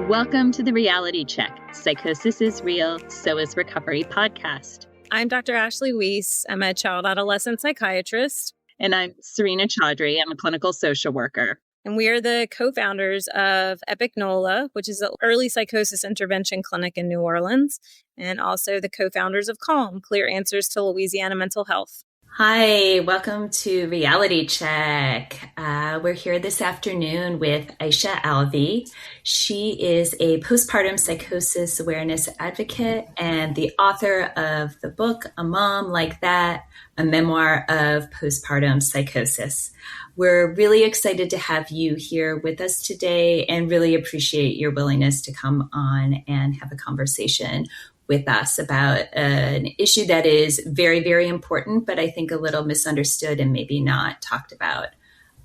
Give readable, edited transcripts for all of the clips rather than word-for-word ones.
Welcome to the Reality Check. Psychosis is real, so is recovery podcast. I'm Dr. Ashley Weiss. I'm a child adolescent psychiatrist. And I'm Serena Chaudhry. I'm a clinical social worker. And we are the co-founders of Epic NOLA, which is an early psychosis intervention clinic in New Orleans, and also the co-founders of CALM, Clear Answers to Louisiana Mental Health. Hi, welcome to Reality Check. We're here this afternoon with Aaisha Alvi. She is a postpartum psychosis awareness advocate and the author of the book, A Mom Like That, a memoir of postpartum psychosis. We're really excited to have you here with us today and really appreciate your willingness to come on and have a conversation with us about an issue that is very, very important, but I think a little misunderstood and maybe not talked about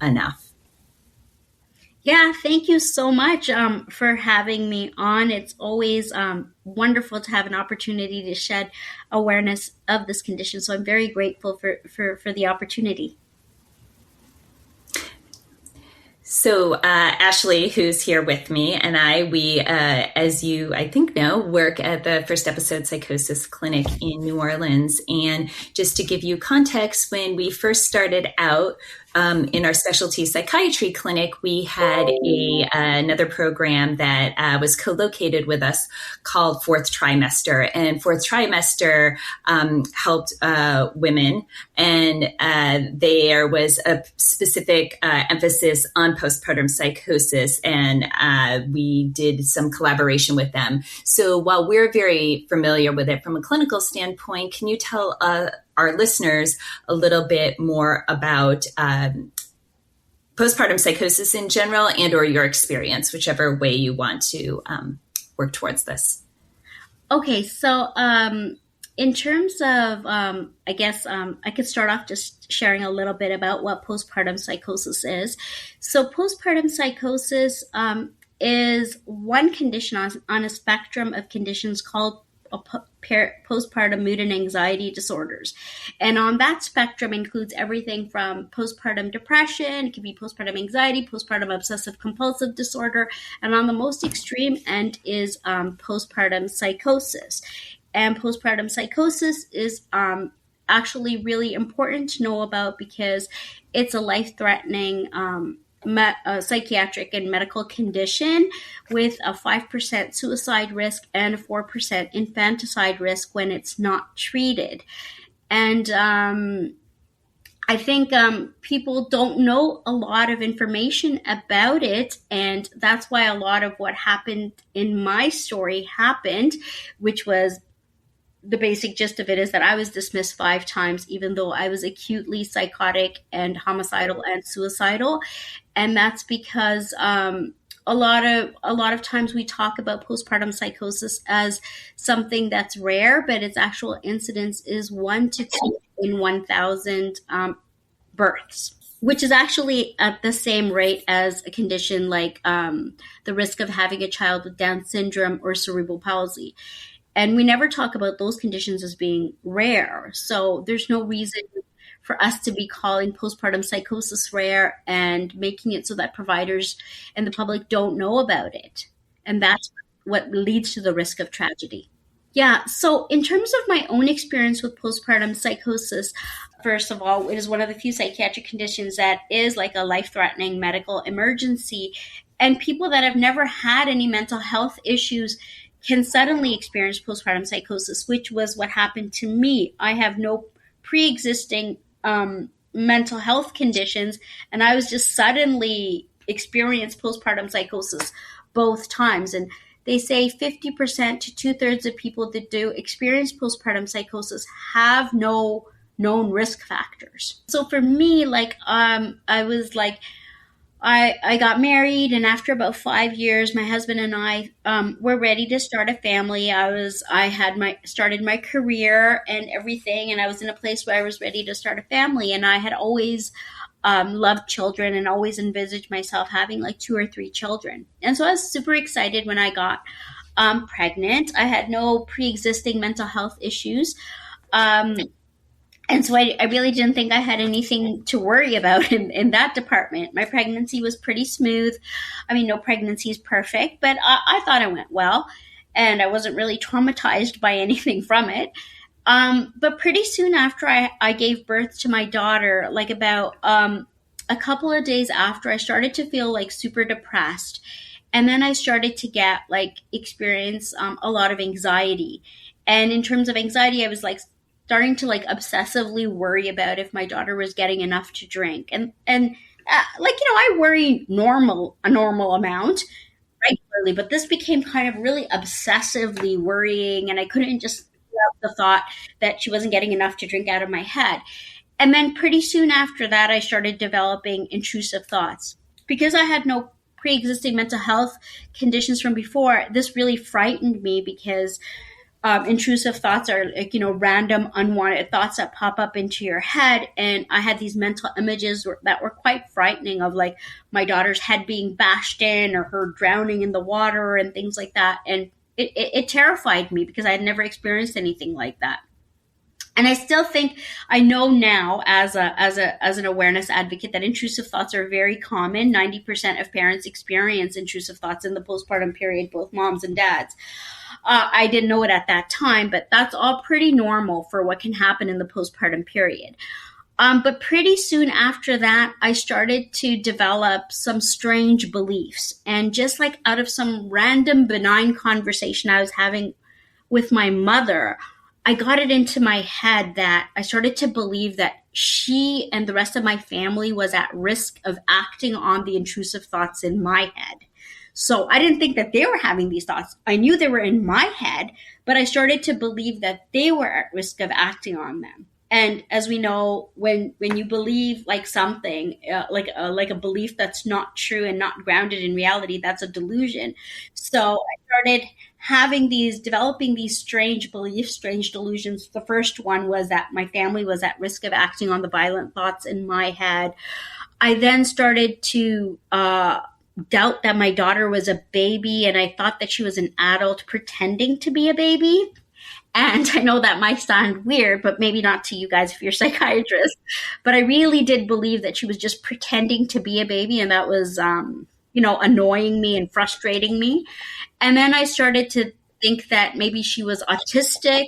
enough. Yeah, thank you so much for having me on. It's always wonderful to have an opportunity to shed awareness of this condition. So I'm very grateful for the opportunity. So Ashley, who's here with me, and we, as you, I think know, work at the First Episode Psychosis Clinic in New Orleans. And just to give you context, when we first started out in our specialty psychiatry clinic, we had another program that was co-located with us called Fourth Trimester. And Fourth Trimester helped women, and there was a specific emphasis on postpartum psychosis, and we did some collaboration with them. So while we're very familiar with it from a clinical standpoint, can you tell our listeners a little bit more about postpartum psychosis in general and or your experience, whichever way you want to work towards this? Okay, so in terms of, I guess I could start off just sharing a little bit about what postpartum psychosis is. So postpartum psychosis is one condition on a spectrum of conditions called postpartum mood and anxiety disorders. And on that spectrum includes everything from postpartum depression, it can be postpartum anxiety, postpartum obsessive compulsive disorder, and on the most extreme end is postpartum psychosis. And postpartum psychosis is actually really important to know about because it's a life-threatening psychiatric and medical condition with a 5% suicide risk and a 4% infanticide risk when it's not treated. And I think people don't know a lot of information about it, and that's why a lot of what happened in my story happened, which was the basic gist of it is that I was dismissed 5 times, even though I was acutely psychotic and homicidal and suicidal. And that's because a lot of times we talk about postpartum psychosis as something that's rare, but its actual incidence is 1 to 2 in 1,000 births, which is actually at the same rate as a condition like the risk of having a child with Down syndrome or cerebral palsy. And we never talk about those conditions as being rare. So there's no reason for us to be calling postpartum psychosis rare and making it so that providers and the public don't know about it. And that's what leads to the risk of tragedy. Yeah, so in terms of my own experience with postpartum psychosis, first of all, it is one of the few psychiatric conditions that is like a life-threatening medical emergency. And people that have never had any mental health issues can suddenly experience postpartum psychosis, which was what happened to me. I have no pre-existing mental health conditions, and I was just suddenly experienced postpartum psychosis both times. And they say 50% to 2/3 of people that do experience postpartum psychosis have no known risk factors. So for me, I was like, I got married, and after about 5 years, my husband and I were ready to start a family. I had started my career and everything, and I was in a place where I was ready to start a family. And I had always loved children and always envisaged myself having like 2 or 3 children. And so I was super excited when I got pregnant. I had no pre-existing mental health issues. And so I really didn't think I had anything to worry about in that department. My pregnancy was pretty smooth. I mean, no pregnancy is perfect, but I thought it went well. And I wasn't really traumatized by anything from it. But pretty soon after I gave birth to my daughter, like about a couple of days after, I started to feel like super depressed. And then I started to get experience a lot of anxiety. And in terms of anxiety, I was starting to obsessively worry about if my daughter was getting enough to drink. And I worry a normal amount regularly, but this became kind of really obsessively worrying, and I couldn't just get out the thought that she wasn't getting enough to drink out of my head. And then pretty soon after that, I started developing intrusive thoughts. Because I had no pre-existing mental health conditions from before, this really frightened me, because intrusive thoughts are random, unwanted thoughts that pop up into your head. And I had these mental images that were quite frightening, of my daughter's head being bashed in, or her drowning in the water and things like that. And it terrified me, because I had never experienced anything like that. And I still think, I know now as an awareness advocate, that intrusive thoughts are very common. 90% of parents experience intrusive thoughts in the postpartum period, both moms and dads. I didn't know it at that time, but that's all pretty normal for what can happen in the postpartum period. But pretty soon after that, I started to develop some strange beliefs. And just out of some random benign conversation I was having with my mother, I got it into my head that I started to believe that she and the rest of my family was at risk of acting on the intrusive thoughts in my head. So I didn't think that they were having these thoughts. I knew they were in my head, but I started to believe that they were at risk of acting on them. And as we know, when you believe something, like a belief that's not true and not grounded in reality, that's a delusion. So I started developing these strange beliefs, strange delusions. The first one was that my family was at risk of acting on the violent thoughts in my head. I then started to doubt that my daughter was a baby, and I thought that she was an adult pretending to be a baby. And I know that might sound weird, but maybe not to you guys if you're psychiatrists. But I really did believe that she was just pretending to be a baby, and that was, annoying me and frustrating me. And then I started to think that maybe she was autistic.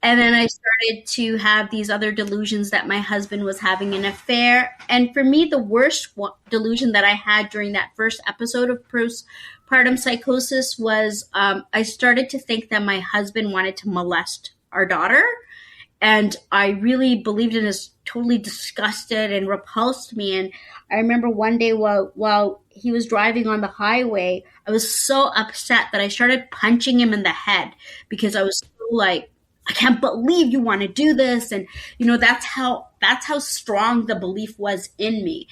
And then I started to have these other delusions that my husband was having an affair. And for me, the worst delusion that I had during that first episode of postpartum psychosis was I started to think that my husband wanted to molest our daughter. And I really believed in this, totally disgusted and repulsed me. And I remember one day while he was driving on the highway, I was so upset that I started punching him in the head, because I was so I can't believe you want to do this. And, that's how strong the belief was in me.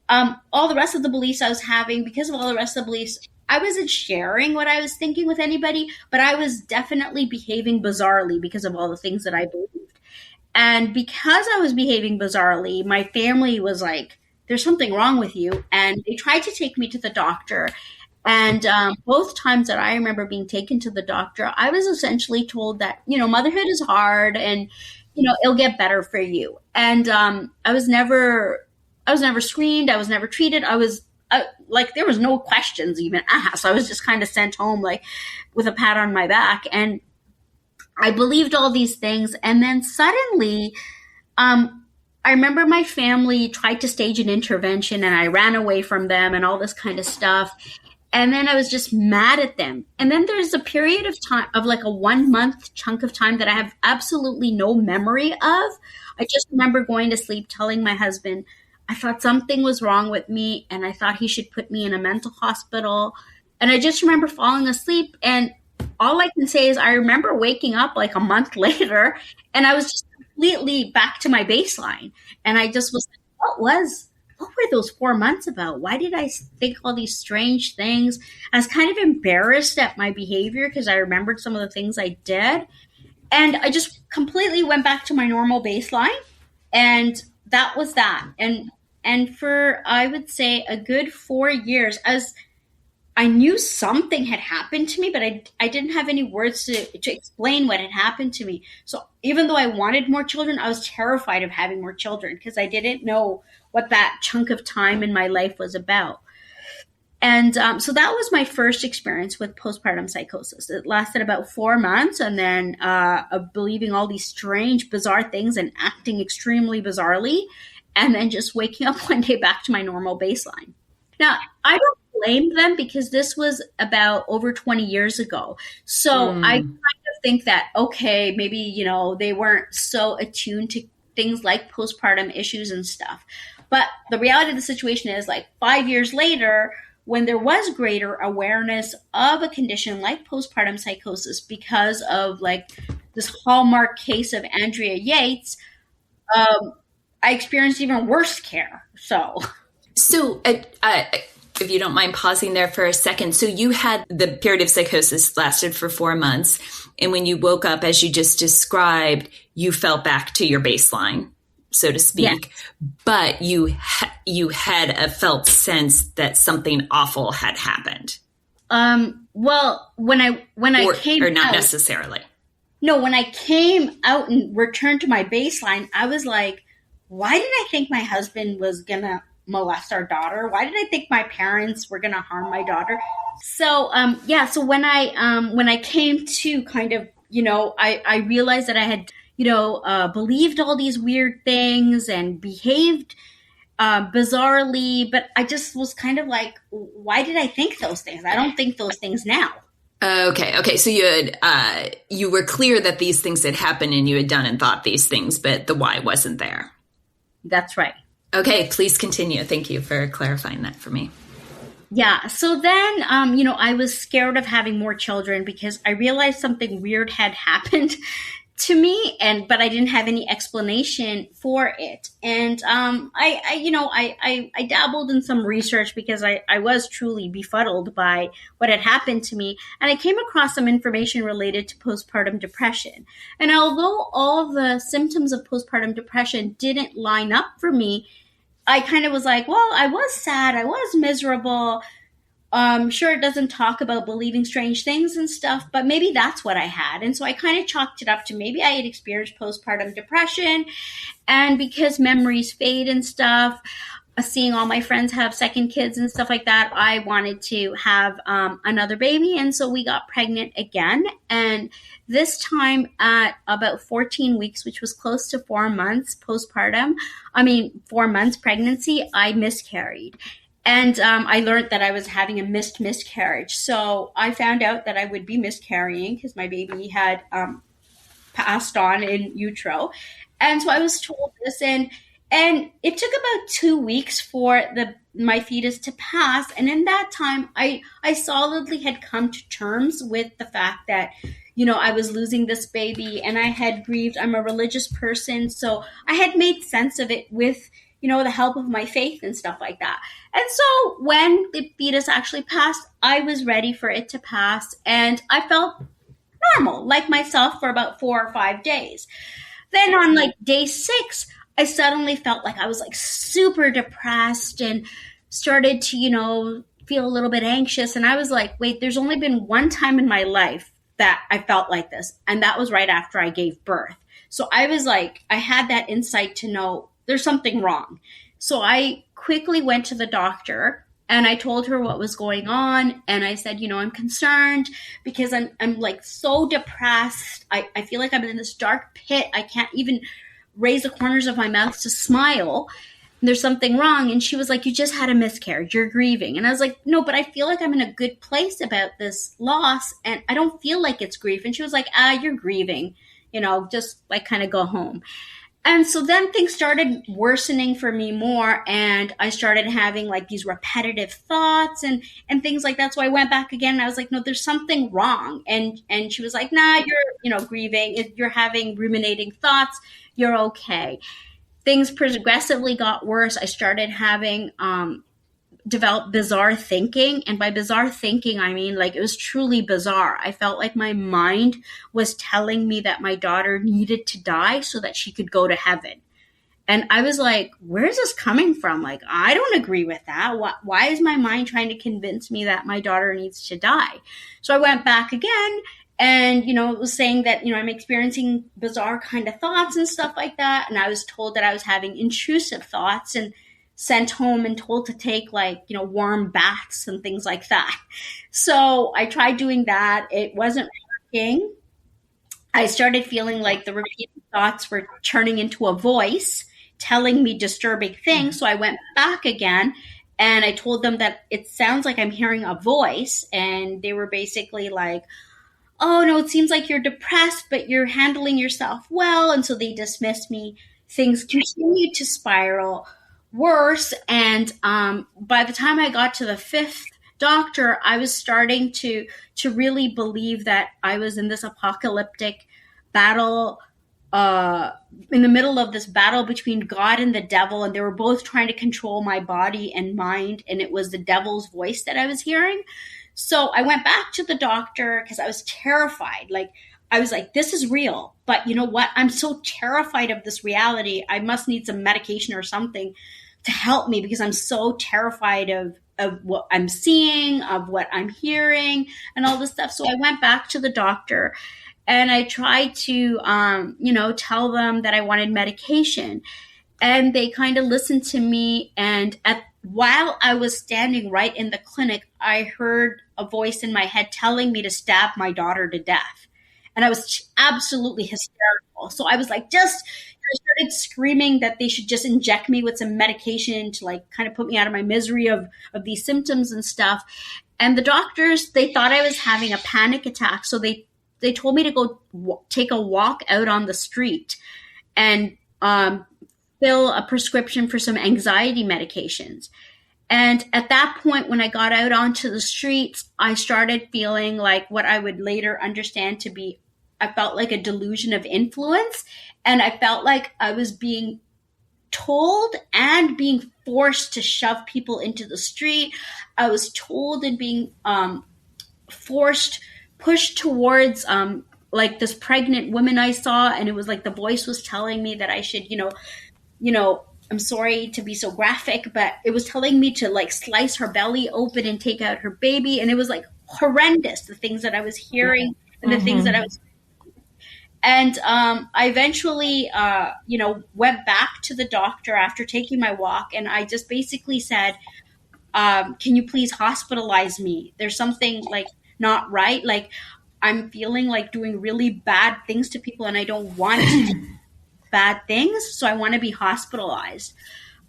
All the rest of the beliefs I was having, because of all the rest of the beliefs, I wasn't sharing what I was thinking with anybody, but I was definitely behaving bizarrely because of all the things that I believed. And because I was behaving bizarrely, my family was like, there's something wrong with you. And they tried to take me to the doctor. And both times that I remember being taken to the doctor, I was essentially told that, motherhood is hard, and, it'll get better for you. And I was never screened. I was never treated. I was there was no questions even asked. I was just kind of sent home with a pat on my back. And I believed all these things. And then suddenly, I remember my family tried to stage an intervention, and I ran away from them and all this kind of stuff. And then I was just mad at them. And then there's a period of time of a 1 month chunk of time that I have absolutely no memory of. I just remember going to sleep telling my husband, I thought something was wrong with me, and I thought he should put me in a mental hospital. And I just remember falling asleep. And all I can say is I remember waking up a month later, and I was just completely back to my baseline. And I just was what were those 4 months about? Why did I think all these strange things? I was kind of embarrassed at my behavior, because I remembered some of the things I did. And I just completely went back to my normal baseline. And that was that. And for, I would say, a good 4 years, I knew something had happened to me, but I didn't have any words to explain what had happened to me. So even though I wanted more children, I was terrified of having more children because I didn't know what that chunk of time in my life was about. And so that was my first experience with postpartum psychosis. It lasted about 4 months, and then believing all these strange, bizarre things and acting extremely bizarrely, and then just waking up one day back to my normal baseline. Now, I don't blame them because this was about over 20 years ago. So I kind of think that, okay, maybe, you know, they weren't so attuned to things like postpartum issues and stuff. But the reality of the situation is, like, 5 years later, when there was greater awareness of a condition like postpartum psychosis because of, like, this hallmark case of Andrea Yates, I experienced even worse care. So if you don't mind pausing there for a second. So you had the period of psychosis lasted for 4 months. And when you woke up, as you just described, you fell back to your baseline, so to speak. Yes. But you had a felt sense that something awful had happened. Well, when I came or not out, necessarily. No, when I came out and returned to my baseline, I was like, why did I think my husband was going to molest our daughter? Why did I think my parents were going to harm my daughter? So, so when I came to kind of, you know, I realized that I had, you know, believed all these weird things and behaved bizarrely, but I just was kind of like, why did I think those things? I don't think those things now. Okay. So you were clear that these things had happened and you had done and thought these things, but the why wasn't there. That's right. Okay, please continue. Thank you for clarifying that for me. Yeah. So then, you know, I was scared of having more children because I realized something weird had happened to me, but I didn't have any explanation for it. And I dabbled in some research because I was truly befuddled by what had happened to me. And I came across some information related to postpartum depression. And although all the symptoms of postpartum depression didn't line up for me, I kind of was like, well, I was sad, I was miserable. Sure, it doesn't talk about believing strange things and stuff, but maybe that's what I had. And so I kind of chalked it up to maybe I had experienced postpartum depression. And because memories fade and stuff, seeing all my friends have second kids and stuff like that, I wanted to have another baby. And so we got pregnant again. And this time at about 14 weeks, which was close to 4 months postpartum, 4 months pregnancy, I miscarried. And I learned that I was having a miscarriage. So I found out that I would be miscarrying because my baby had passed on in utero. And so I was told this, and it took about 2 weeks for my fetus to pass. And in that time, I solidly had come to terms with the fact that, you know, I was losing this baby and I had grieved. I'm a religious person. So I had made sense of it with, you know, the help of my faith and stuff like that. And so when the fetus actually passed, I was ready for it to pass. And I felt normal, like myself, for about 4 or 5 days. Then on like day 6, I suddenly felt like I was like super depressed and started to, you know, feel a little bit anxious. And I was like, wait, there's only been one time in my life that I felt like this. And that was right after I gave birth. So I was like, I had that insight to know there's something wrong. So I quickly went to the doctor and I told her what was going on. And I said, you know, I'm concerned because I'm like so depressed. I feel like I'm in this dark pit. I can't even raise the corners of my mouth to smile. There's something wrong. And she was like, you just had a miscarriage. You're grieving. And I was like, no, but I feel like I'm in a good place about this loss. And I don't feel like it's grief. And she was like, you're grieving, you know, just like kind of go home. And so then things started worsening for me more, and I started having like these repetitive thoughts and things like that. So I went back again and I was like, no, there's something wrong. And she was like, nah, you're, you know, grieving. You're having ruminating thoughts. You're okay. Things progressively got worse. I started having developed bizarre thinking. And by bizarre thinking, I mean like it was truly bizarre. I felt like my mind was telling me that my daughter needed to die so that she could go to heaven. And I was like, where is this coming from? Like, I don't agree with that. Why is my mind trying to convince me that my daughter needs to die? So I went back again and, it was saying that, I'm experiencing bizarre kind of thoughts and stuff like that. And I was told that I was having intrusive thoughts and sent home and told to take warm baths and things like that. So I tried doing that. It wasn't working. I started feeling like the repeated thoughts were turning into a voice telling me disturbing things. So I went back again and I told them that it sounds like I'm hearing a voice. And they were basically like, oh, no, it seems like you're depressed, but you're handling yourself well. And so they dismissed me. Things continued to spiral worse. And by the time I got to the 5th doctor, I was starting to really believe that I was in this apocalyptic battle, in the middle of this battle between God and the devil, and they were both trying to control my body and mind, and it was the devil's voice that I was hearing. So I went back to the doctor because I was terrified. Like, I was like, this is real, but you know what? I'm so terrified of this reality. I must need some medication or something to help me because I'm so terrified of what I'm seeing, of what I'm hearing, and all this stuff. So I went back to the doctor and I tried to, tell them that I wanted medication. And they kind of listened to me. And while I was standing right in the clinic, I heard a voice in my head telling me to stab my daughter to death. And I was absolutely hysterical. So I was like, I started screaming that they should just inject me with some medication to like kind of put me out of my misery of these symptoms and stuff. And the doctors, they thought I was having a panic attack. So they told me to go take a walk out on the street and fill a prescription for some anxiety medications. And at that point, when I got out onto the streets, I started feeling like what I would later understand to be, I felt like a delusion of influence. And I felt like I was being told and being forced to shove people into the street. I was told and being pushed towards like this pregnant woman I saw. And it was like the voice was telling me that I should, I'm sorry to be so graphic, but it was telling me to like slice her belly open and take out her baby. And it was like horrendous, the things that I was hearing and the things that I was. And I eventually, went back to the doctor after taking my walk. And I just basically said, can you please hospitalize me? There's something like not right. Like I'm feeling like doing really bad things to people and I don't want to do bad things. So I want to be hospitalized.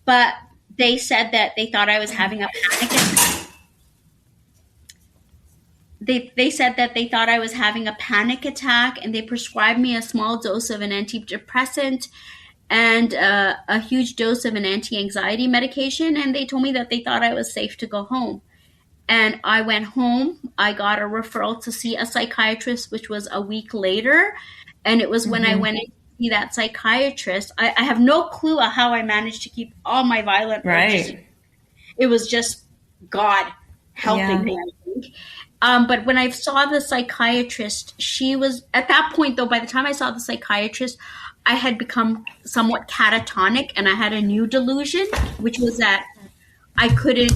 But they said that they thought I was having a panic attack. They said that they thought I was having a panic attack and they prescribed me a small dose of an antidepressant and a huge dose of an anti-anxiety medication. And they told me that they thought I was safe to go home. And I went home. I got a referral to see a psychiatrist, which was a week later. And it was when I went in to see that psychiatrist. I have no clue how I managed to keep all my violent urges. It was just God helping me, I think. But when I saw the psychiatrist, she was, at that point though, by the time I saw the psychiatrist, I had become somewhat catatonic and I had a new delusion, which was that I couldn't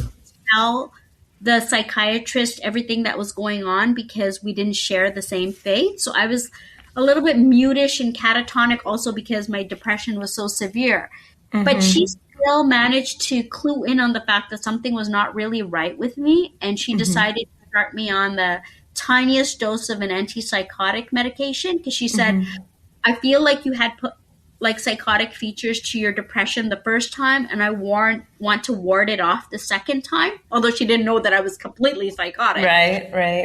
tell the psychiatrist everything that was going on because we didn't share the same faith. So I was a little bit mutish and catatonic also because my depression was so severe. But she still managed to clue in on the fact that something was not really right with me. And she decided to start me on the tiniest dose of an antipsychotic medication because she said, I feel like you had put like psychotic features to your depression the first time and I want to ward it off the second time, although she didn't know that I was completely psychotic. Right.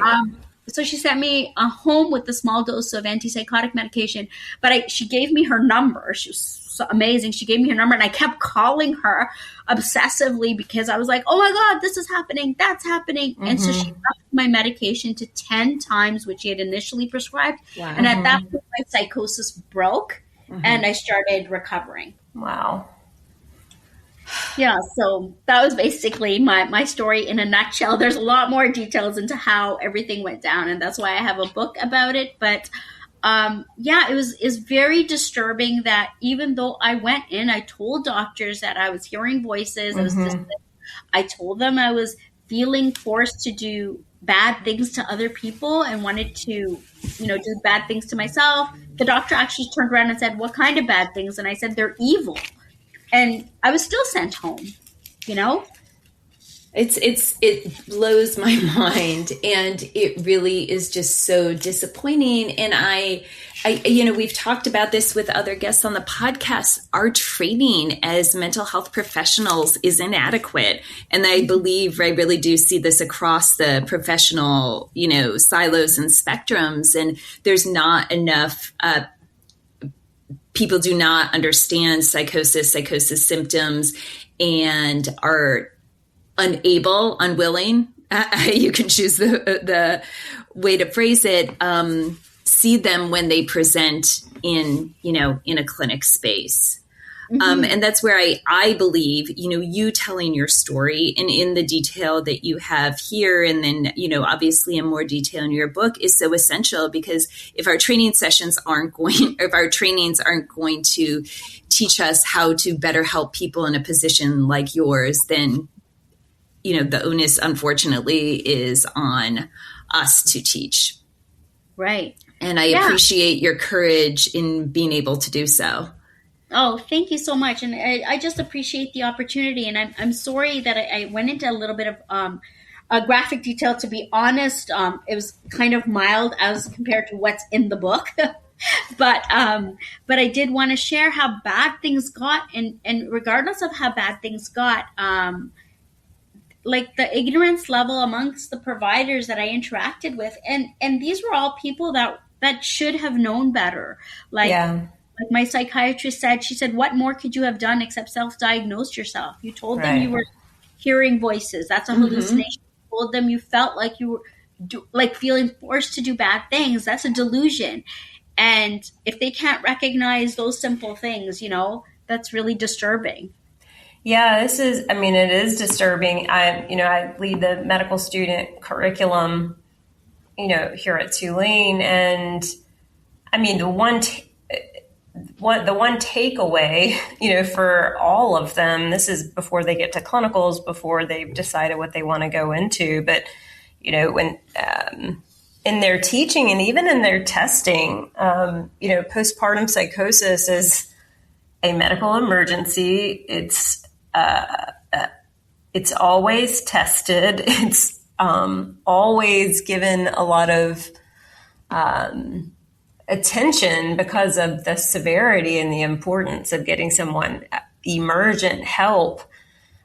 So she sent me home with a small dose of antipsychotic medication, but she gave me her number. She was so amazing. She gave me her number and I kept calling her obsessively because I was like, oh my God, this is happening. That's happening. And so she upped my medication to 10 times, which she had initially prescribed. Wow. And at that point, my psychosis broke and I started recovering. Wow. Yeah, so that was basically my story in a nutshell. There's a lot more details into how everything went down, and that's why I have a book about it. But it's very disturbing that even though I went in, I told doctors that I was hearing voices. I told them I was feeling forced to do bad things to other people and wanted to, do bad things to myself. The doctor actually turned around and said, "What kind of bad things?" And I said, "They're evil." And I was still sent home, It blows my mind, and it really is just so disappointing. And I we've talked about this with other guests on the podcast. Our training as mental health professionals is inadequate. And I really do see this across the professional, silos and spectrums. And there's not enough, people do not understand psychosis symptoms, and are unwilling, you can choose the way to phrase it, see them when they present in a clinic space. And that's where I believe, you telling your story and in the detail that you have here, and then, obviously in more detail in your book, is so essential, because if our trainings aren't going to teach us how to better help people in a position like yours, then the onus, unfortunately, is on us to teach. Right. And I appreciate your courage in being able to do so. Oh, thank you so much. And I just appreciate the opportunity. And I'm sorry that I went into a little bit of a graphic detail. To be honest, it was kind of mild as compared to what's in the book. But I did want to share how bad things got. And regardless of how bad things got, like the ignorance level amongst the providers that I interacted with. And these were all people that should have known better. Like my psychiatrist said, she said, "What more could you have done except self-diagnose yourself? You told them you were hearing voices. That's a hallucination. You told them you felt like you were feeling forced to do bad things. That's a delusion." And if they can't recognize those simple things, that's really disturbing. Yeah, it is disturbing. I lead the medical student curriculum, here at Tulane. And the one takeaway, for all of them, this is before they get to clinicals, before they've decided what they want to go into. But, when, in their teaching and even in their testing, postpartum psychosis is a medical emergency. It's always tested. It's always given a lot of attention because of the severity and the importance of getting someone emergent help.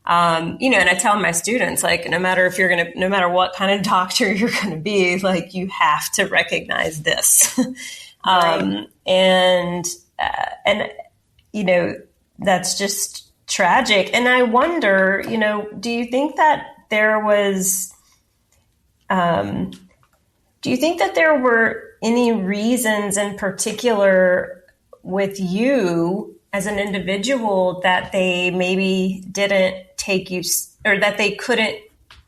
And I tell my students, no matter what kind of doctor you're going to be, you have to recognize this. That's just tragic. And I wonder, do you think that there were any reasons in particular with you as an individual that they maybe didn't take you, or that they couldn't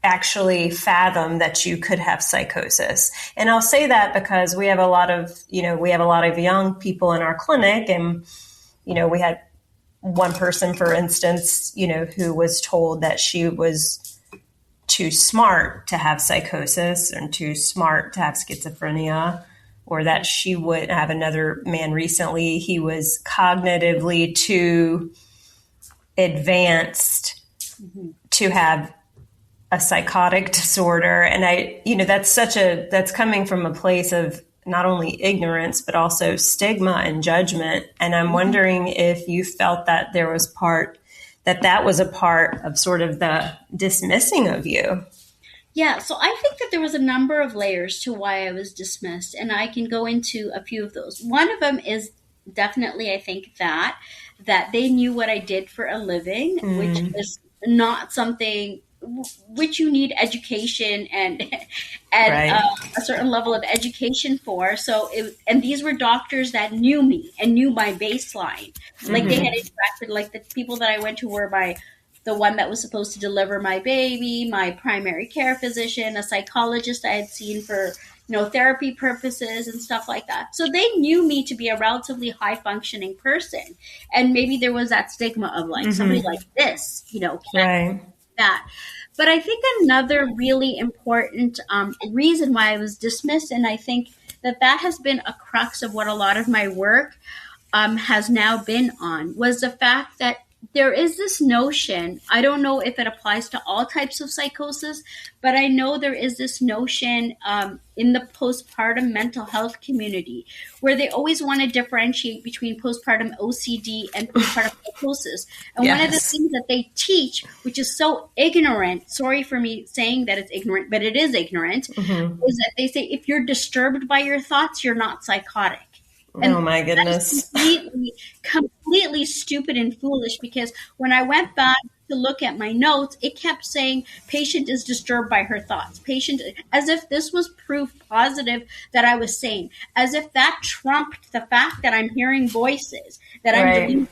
actually fathom that you could have psychosis? And I'll say that because we have a lot of young people in our clinic, and, we had one person, for instance, who was told that she was too smart to have psychosis and too smart to have schizophrenia, or that she would have another man recently. He was cognitively too advanced to have a psychotic disorder. And that's coming from a place of not only ignorance, but also stigma and judgment. And I'm wondering if you felt that that was a part of sort of the dismissing of you. Yeah, so I think that there was a number of layers to why I was dismissed, and I can go into a few of those. One of them is definitely, I think, that they knew what I did for a living, which is not something which you need education and a certain level of education for. And these were doctors that knew me and knew my baseline. Like they had interacted, like the people that I went to were the one that was supposed to deliver my baby, my primary care physician, a psychologist I had seen for therapy purposes and stuff like that. So they knew me to be a relatively high functioning person. And maybe there was that stigma of like somebody like this, can't do that. But I think another really important reason why I was dismissed, and I think that has been a crux of what a lot of my work has now been on, was the fact that there is this notion, I don't know if it applies to all types of psychosis, but I know there is this notion in the postpartum mental health community where they always want to differentiate between postpartum OCD and postpartum psychosis. And one of the things that they teach, which is so ignorant, sorry for me saying that it's ignorant, but it is ignorant, is that they say if you're disturbed by your thoughts, you're not psychotic. And oh my goodness. Completely stupid and foolish, because when I went back to look at my notes, it kept saying patient is disturbed by her thoughts. Patient, as if this was proof positive that I was sane, as if that trumped the fact that I'm hearing voices, that I'm delusional.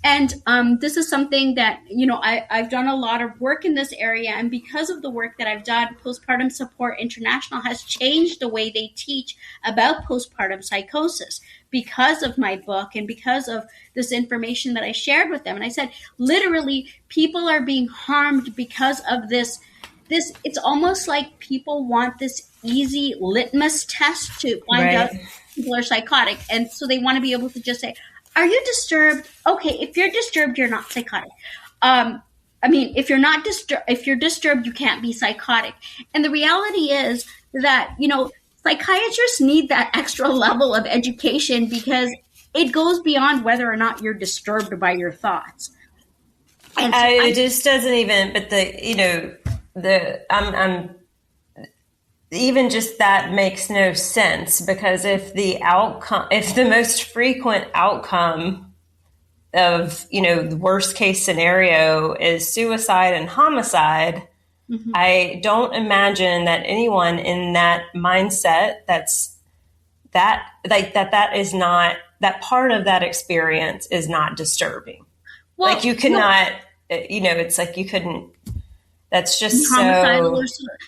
And this is something that, I've done a lot of work in this area. And because of the work that I've done, Postpartum Support International has changed the way they teach about postpartum psychosis because of my book and because of this information that I shared with them. And I said, literally, people are being harmed because of this. It's almost like people want this easy litmus test to find out if people are psychotic. And so they want to be able to just say, are you disturbed? Okay, if you're disturbed, you're not psychotic. If you're disturbed, you can't be psychotic. And the reality is that, psychiatrists need that extra level of education because it goes beyond whether or not you're disturbed by your thoughts. And so it just doesn't even, but I'm even just that makes no sense, because if the most frequent outcome of, the worst case scenario is suicide and homicide, I don't imagine that anyone in that mindset that is not, that part of that experience is not disturbing. Well, like you cannot, it's like you couldn't. That's just so.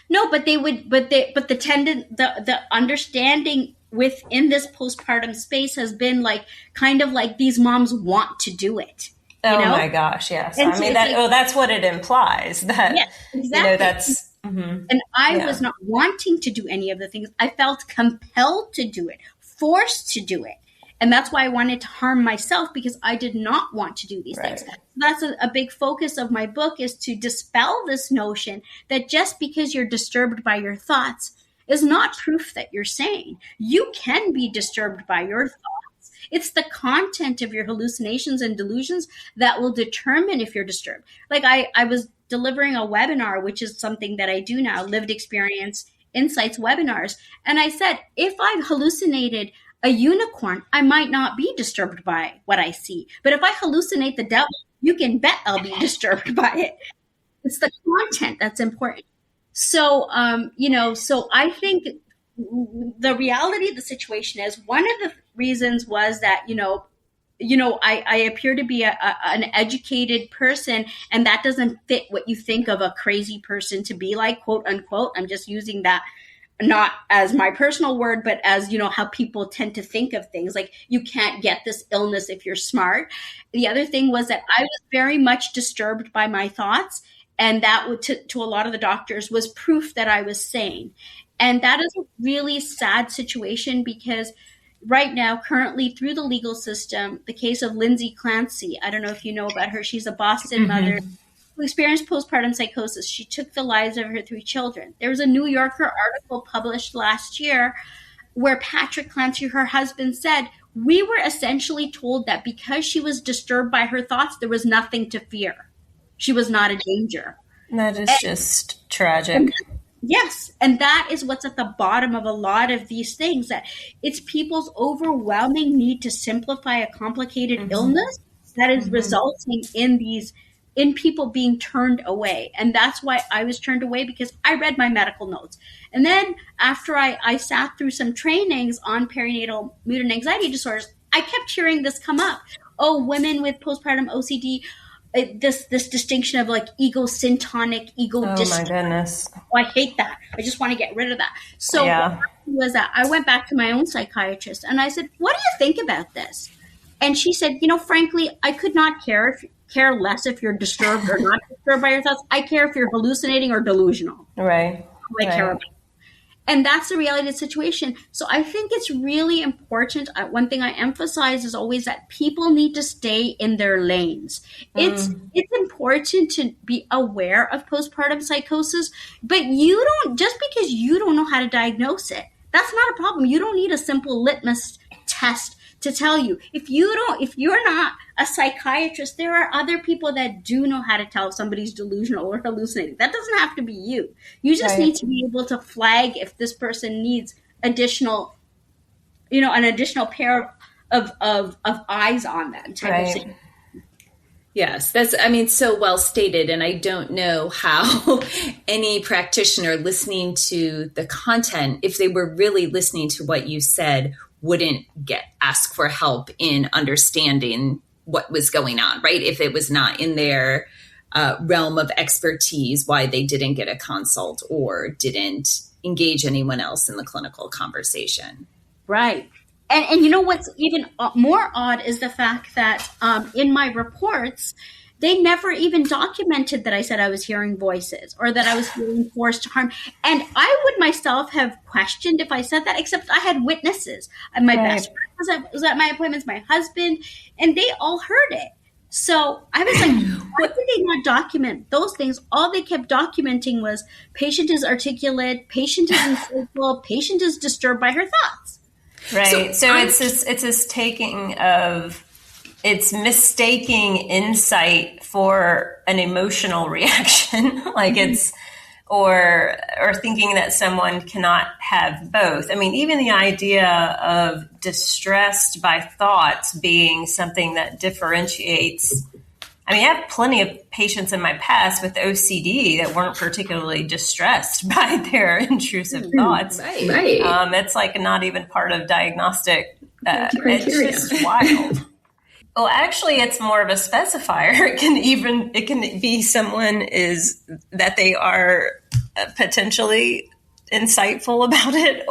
No, but they would. But the understanding within this postpartum space has been kind of like these moms want to do it. Oh my gosh, yes. And I mean that's what it implies. That exactly. That's. And I was not wanting to do any of the things. I felt compelled to do it, forced to do it. And that's why I wanted to harm myself, because I did not want to do these things. That's a big focus of my book, is to dispel this notion that just because you're disturbed by your thoughts is not proof that you're sane. You can be disturbed by your thoughts. It's the content of your hallucinations and delusions that will determine if you're disturbed. Like I was delivering a webinar, which is something that I do now, lived experience insights webinars. And I said, if I've hallucinated a unicorn, I might not be disturbed by what I see. But if I hallucinate the devil, you can bet I'll be disturbed by it. It's the content that's important. So, so I think the reality of the situation is, one of the reasons was that, I appear to be an educated person, and that doesn't fit what you think of a crazy person to be like, quote unquote. I'm just using that not as my personal word, but as, how people tend to think of things. Like, you can't get this illness if you're smart. The other thing was that I was very much disturbed by my thoughts. And that would, to a lot of the doctors, was proof that I was sane. And that is a really sad situation, because right now, currently through the legal system, the case of Lindsay Clancy, I don't know if you know about her. She's a Boston mother who experienced postpartum psychosis. She took the lives of her 3 children. There was a New Yorker article published last year where Patrick Clancy, her husband, said, we were essentially told that because she was disturbed by her thoughts, there was nothing to fear. She was not a danger. That is just tragic. Yes. And that is what's at the bottom of a lot of these things, that it's people's overwhelming need to simplify a complicated illness that is resulting in people being turned away. And that's why I was turned away, because I read my medical notes. And then after I sat through some trainings on perinatal mood and anxiety disorders, I kept hearing this come up. Oh, women with postpartum OCD this distinction of like ego syntonic, ego Oh my goodness. Oh, I hate that. I just want to get rid of that. So what happened was that I went back to my own psychiatrist and I said, what do you think about this? And she said, frankly, I could not care less if you're disturbed or not disturbed by your thoughts. I care if you're hallucinating or delusional. Right. I care about. And that's the reality of the situation. So I think it's really important. One thing I emphasize is always that people need to stay in their lanes. It's important to be aware of postpartum psychosis, but you don't, just because you don't know how to diagnose it, that's not a problem. You don't need a simple litmus test to tell you. If you're not a psychiatrist, there are other people that do know how to tell if somebody's delusional or hallucinating. That doesn't have to be you. You just need to be able to flag if this person needs additional, an additional pair of eyes on them type of thing. Yes, that's, so well stated. And I don't know how any practitioner listening to the content, if they were really listening to what you said, wouldn't ask for help in understanding what was going on, right? If it was not in their realm of expertise, why they didn't get a consult or didn't engage anyone else in the clinical conversation. Right. And what's even more odd is the fact that in my reports, they never even documented that I said I was hearing voices or that I was feeling forced to harm. And I would myself have questioned if I said that, except I had witnesses. And my best friend was at my appointments, my husband, and they all heard it. So I was like, why did they not document those things? All they kept documenting was patient is articulate, patient is insightful, patient is disturbed by her thoughts. Right. So it's this taking of, it's mistaking insight for an emotional reaction, like it's, or thinking that someone cannot have both. Even the idea of distressed by thoughts being something that differentiates. I have plenty of patients in my past with OCD that weren't particularly distressed by their intrusive thoughts. Right. It's like not even part of diagnostic. It's just wild. Well, actually, it's more of a specifier. It can be someone that they are potentially insightful about it,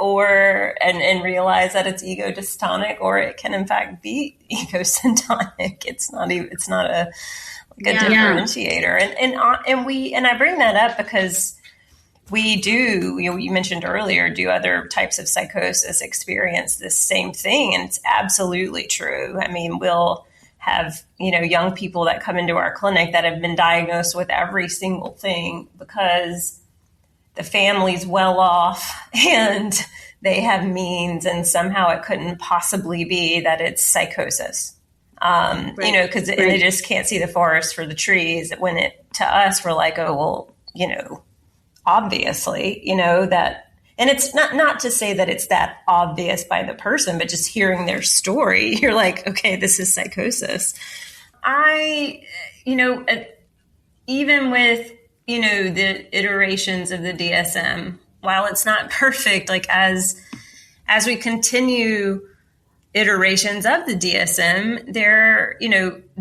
and realize that it's ego dystonic, or it can in fact be ego syntonic. It's not a differentiator. And I bring that up because we do, you mentioned earlier, do other types of psychosis experience this same thing, and it's absolutely true. We'll have, young people that come into our clinic that have been diagnosed with every single thing because the family's well off and they have means, and somehow it couldn't possibly be that it's psychosis. Because they just can't see the forest for the trees. When to us, we're like, oh, well, obviously, that. And it's not to say that it's that obvious by the person, but just hearing their story, you're like, okay, this is psychosis. Even with, the iterations of the DSM, while it's not perfect, like as we continue iterations of the DSM, there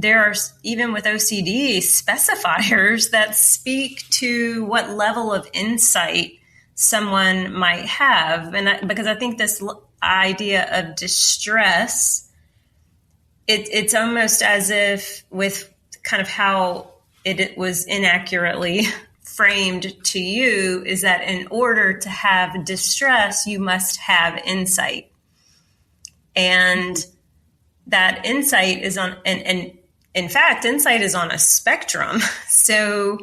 are, even with OCD, specifiers that speak to what level of insight someone might have. And because I think this idea of distress, it's almost as if with kind of how it was inaccurately framed to you, is that in order to have distress, you must have insight. And that insight is on, and in fact, insight is on a spectrum. So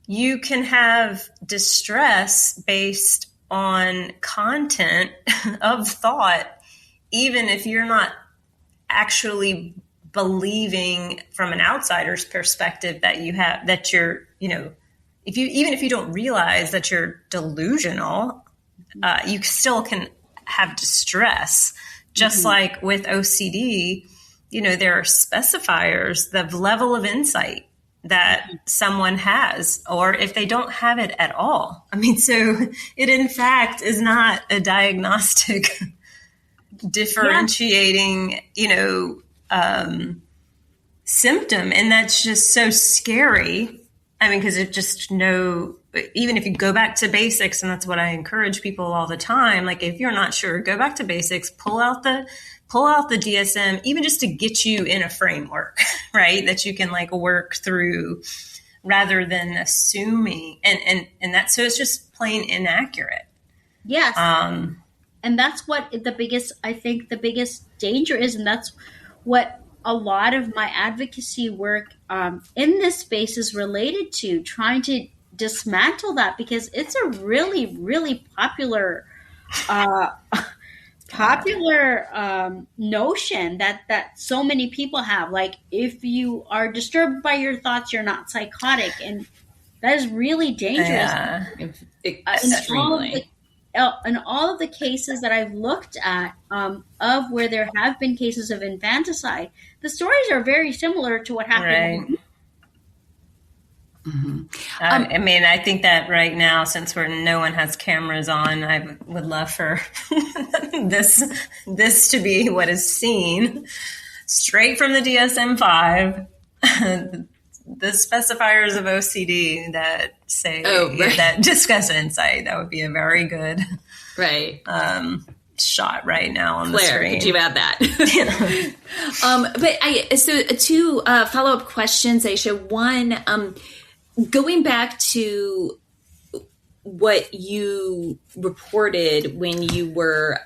you can have distress based on content of thought, even if you're not actually believing from an outsider's perspective that you're, even if you don't realize that you're delusional, you still can have distress. Just like with OCD, there are specifiers, the level of insight that someone has, or if they don't have it at all. So it in fact is not a diagnostic differentiating, symptom. And that's just so scary. I mean, because even if you go back to basics, and that's what I encourage people all the time, like if you're not sure, go back to basics, pull out the DSM, even just to get you in a framework, right? That you can like work through rather than assuming. And that's, so it's just plain inaccurate. Yes. And that's what the biggest danger is. And that's what a lot of my advocacy work in this space is related to, trying to dismantle that, because it's a really, really popular notion that so many people have. Like, if you are disturbed by your thoughts, you're not psychotic. And that is really dangerous. Yeah. Extremely. In all of the cases that I've looked at of where there have been cases of infanticide, the stories are very similar to what happened. Right. Mm-hmm. I mean, I think that right now, since no one has cameras on, I would love for this to be what is seen straight from the DSM-5. The specifiers of OCD that say that discuss insight. That would be a very good shot right now on Claire, the screen. Could you add that? So two follow-up questions, Aaisha. One, going back to what you reported when you were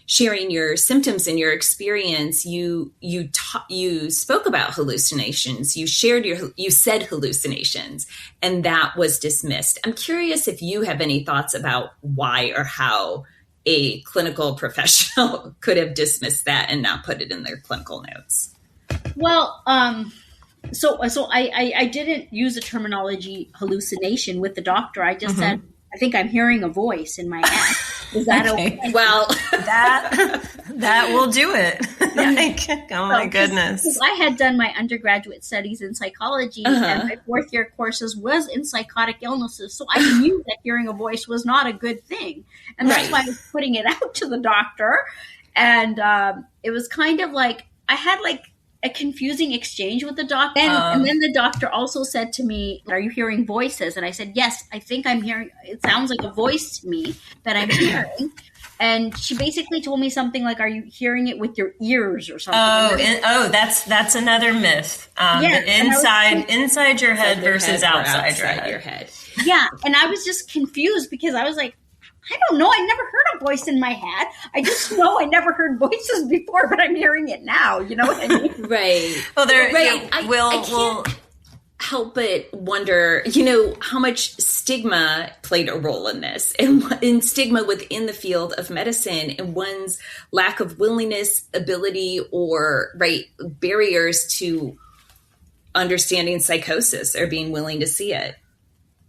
sharing your symptoms and your experience, you spoke about hallucinations. You said hallucinations, and that was dismissed. I'm curious if you have any thoughts about why or how a clinical professional could have dismissed that and not put it in their clinical notes. Well, so I didn't use the terminology hallucination with the doctor. I just said, I think I'm hearing a voice in my head. Is that okay? Well, that will do it. Oh my goodness. Because I had done my undergraduate studies in psychology, and my fourth year courses was in psychotic illnesses. So I knew that hearing a voice was not a good thing. And that's why I was putting it out to the doctor. And it was kind of like, I had like a confusing exchange with the doctor. And then the doctor also said to me, "Are you hearing voices?" And I said, "Yes, I think I'm hearing, it sounds like a voice to me that I'm hearing." And she basically told me something like, "Are you hearing it with your ears or something?" That's another myth. Inside your head versus outside your head. Yeah. And I was just confused because I was like, I don't know. I never heard a voice in my head. I just know I never heard voices before, but I'm hearing it now. You know what I mean? Right. Well, I can't help but wonder, how much stigma played a role in this, and in stigma within the field of medicine, and one's lack of willingness, ability, or barriers to understanding psychosis or being willing to see it.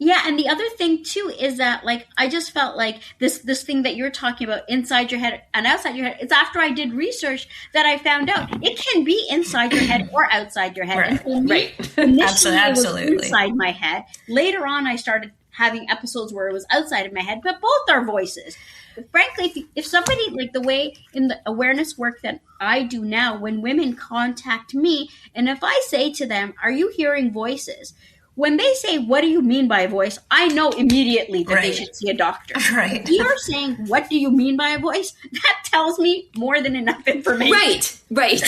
Yeah, and the other thing too is that, like, I just felt like this thing that you're talking about, inside your head and outside your head, it's after I did research that I found out it can be inside your head or outside your head. Right. And for me, initially it was inside my head. Later on, I started having episodes where it was outside of my head, but both are voices. But frankly, if somebody, like the way in the awareness work that I do now, when women contact me, and if I say to them, "Are you hearing voices?" When they say, "What do you mean by a voice?" I know immediately that they should see a doctor. Right. If you're saying, "What do you mean by a voice?" that tells me more than enough information. Right.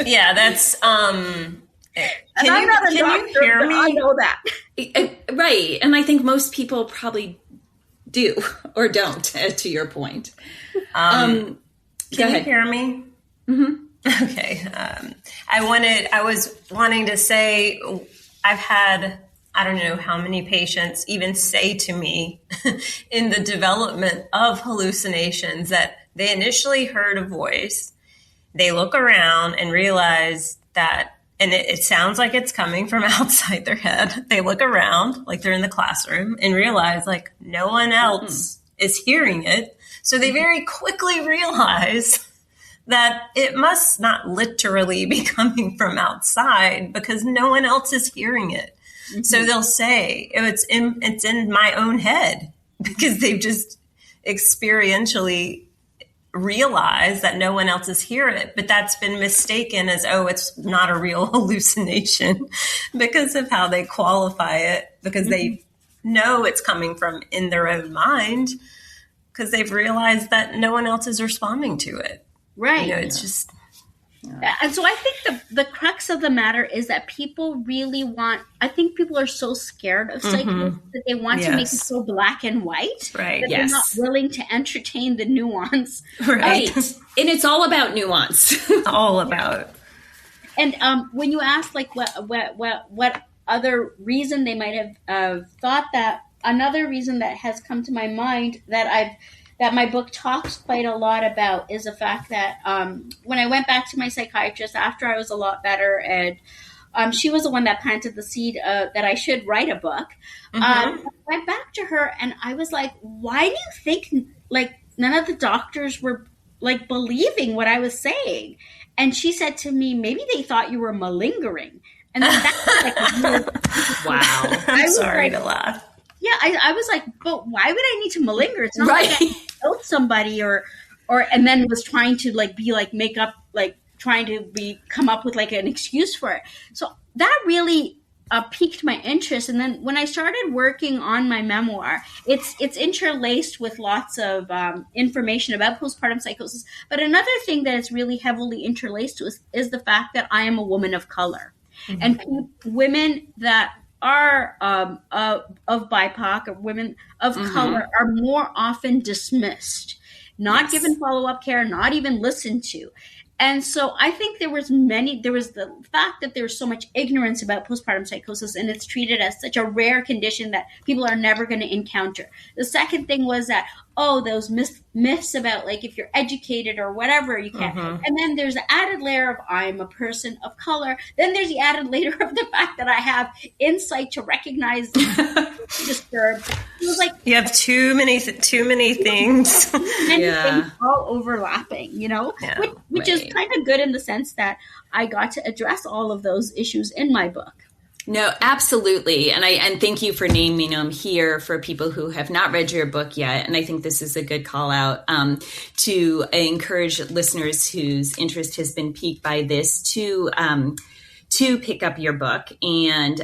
Yeah, that's I'm not a doctor, you hear me? I know that. Right. And I think most people probably do or don't, to your point. Can you hear me? Mm-hmm. Okay. I was wanting to say, I've had, I don't know how many patients even say to me in the development of hallucinations that they initially heard a voice, they look around and realize that, and it sounds like it's coming from outside their head. They look around like they're in the classroom and realize like no one else is hearing it. So they very quickly realize that it must not literally be coming from outside because no one else is hearing it. Mm-hmm. So they'll say, it's in my own head, because they've just experientially realize that no one else is hearing it, but that's been mistaken as, oh, it's not a real hallucination because of how they qualify it, because they know it's coming from in their own mind, because they've realized that no one else is responding to it. Right. It's just... And so I think the crux of the matter is that people really I think people are so scared of psychosis that they want to make it so black and white that they're not willing to entertain the nuance. Right. And it's all about nuance. All about. And when you ask like what other reason they might have thought that, another reason that has come to my mind that my book talks quite a lot about is the fact that when I went back to my psychiatrist after I was a lot better, and she was the one that planted the seed that I should write a book. I went back to her and I was like, why do you think like none of the doctors were like believing what I was saying? And she said to me, maybe they thought you were malingering. And then that was like, wow. I'm sorry to laugh. Yeah, I was like, but why would I need to malinger? It's not like I killed somebody or and then was trying to like be like make up, like trying to come up with like an excuse for it. So that really piqued my interest. And then when I started working on my memoir, it's interlaced with lots of information about postpartum psychosis. But another thing that it's really heavily interlaced with is the fact that I am a woman of color, and women that are of BIPOC or women of color are more often dismissed, not given follow-up care, not even listened to. And so I think there was the fact that there's so much ignorance about postpartum psychosis, and it's treated as such a rare condition that people are never going to encounter. The second thing was that, those myths about like if you're educated or whatever, you can't. And then there's the added layer of I'm a person of color. Then there's the added layer of the fact that I have insight to recognize disturbed. It was like you have too many things. Many things all overlapping, which is kind of good in the sense that I got to address all of those issues in my book. No, absolutely. And thank you for naming them here for people who have not read your book yet. And I think this is a good call out to encourage listeners whose interest has been piqued by this to pick up your book. And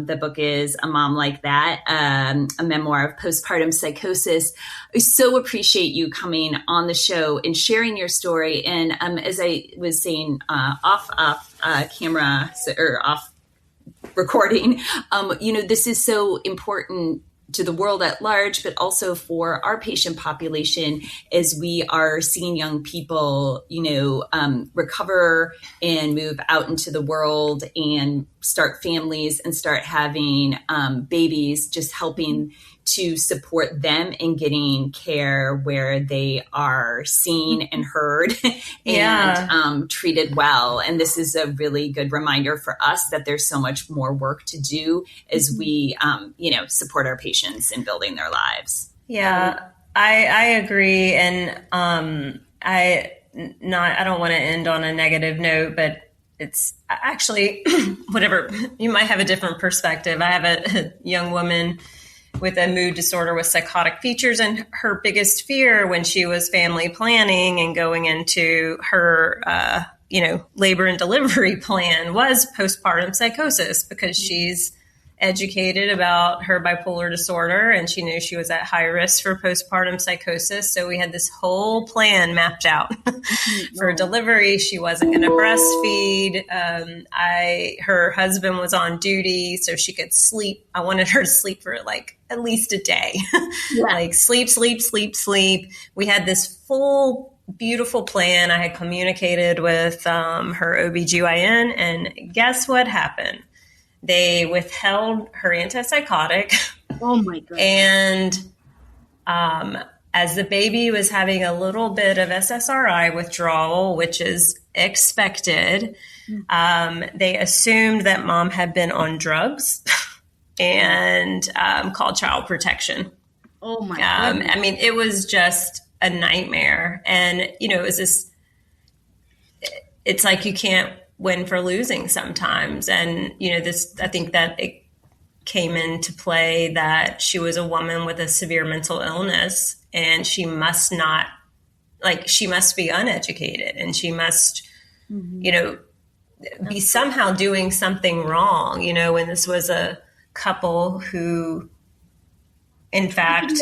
the book is A Mom Like That, a memoir of postpartum psychosis. I so appreciate you coming on the show and sharing your story. And as I was saying off camera or off recording, this is so important to the world at large, but also for our patient population as we are seeing young people, recover and move out into the world and start families and start having babies, just helping to support them in getting care where they are seen and heard and treated well. And this is a really good reminder for us that there's so much more work to do as we, support our patients in building their lives. Yeah, I agree. And I don't want to end on a negative note, but it's actually whatever. You might have a different perspective. I have a young woman with a mood disorder with psychotic features. And her biggest fear when she was family planning and going into her, labor and delivery plan was postpartum psychosis, because she's educated about her bipolar disorder and she knew she was at high risk for postpartum psychosis. So we had this whole plan mapped out for delivery. She wasn't going to breastfeed. Her husband was on duty so she could sleep. I wanted her to sleep for like at least a day, like sleep. We had this full beautiful plan. I had communicated with her OBGYN, and guess what happened? They withheld her antipsychotic. Oh my God. And as the baby was having a little bit of SSRI withdrawal, which is expected, they assumed that mom had been on drugs and called child protection. Oh my God. I mean, it was just a nightmare. And, it was this, it's like you can't win for losing sometimes. And, I think that it came into play that she was a woman with a severe mental illness and she must not like she must be uneducated and she must, be somehow doing something wrong, when this was a couple who, in fact,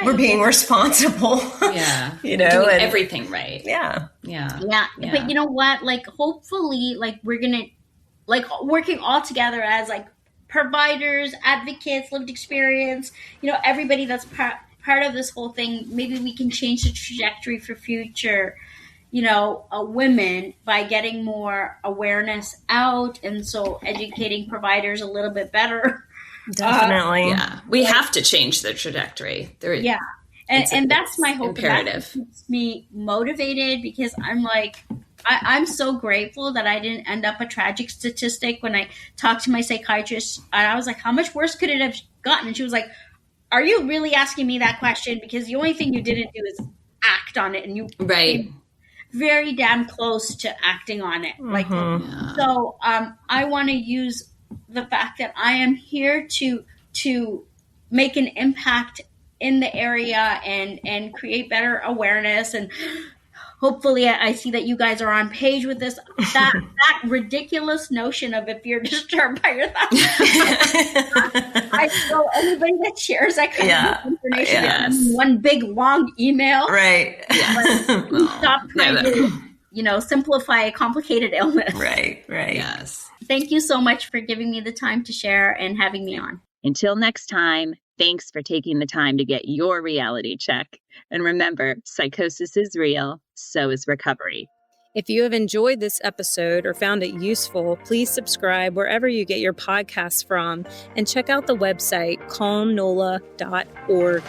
were being responsible. Yeah. doing everything right. Yeah. But you know what? Like, hopefully, like, we're going to, like, working all together as, like, providers, advocates, lived experience, everybody that's part of this whole thing, maybe we can change the trajectory for future, women by getting more awareness out. And so educating providers a little bit better. Definitely. We have to change the trajectory. And that's my hope. Imperative. That keeps me motivated because I'm like, I'm so grateful that I didn't end up a tragic statistic when I talked to my psychiatrist. And I was like, how much worse could it have gotten? And she was like, are you really asking me that question? Because the only thing you didn't do is act on it. And you came very damn close to acting on it. Like, so I want to use the fact that I am here to make an impact in the area and create better awareness. And hopefully I see that you guys are on page with this, that ridiculous notion of if you're disturbed by your thoughts. I know anybody that shares that kind of information in one big long email. Right. Stop trying to, simplify a complicated illness. Right. Yes. Thank you so much for giving me the time to share and having me on. Until next time, thanks for taking the time to get your reality check. And remember, psychosis is real, so is recovery. If you have enjoyed this episode or found it useful, please subscribe wherever you get your podcasts from and check out the website calmnola.org.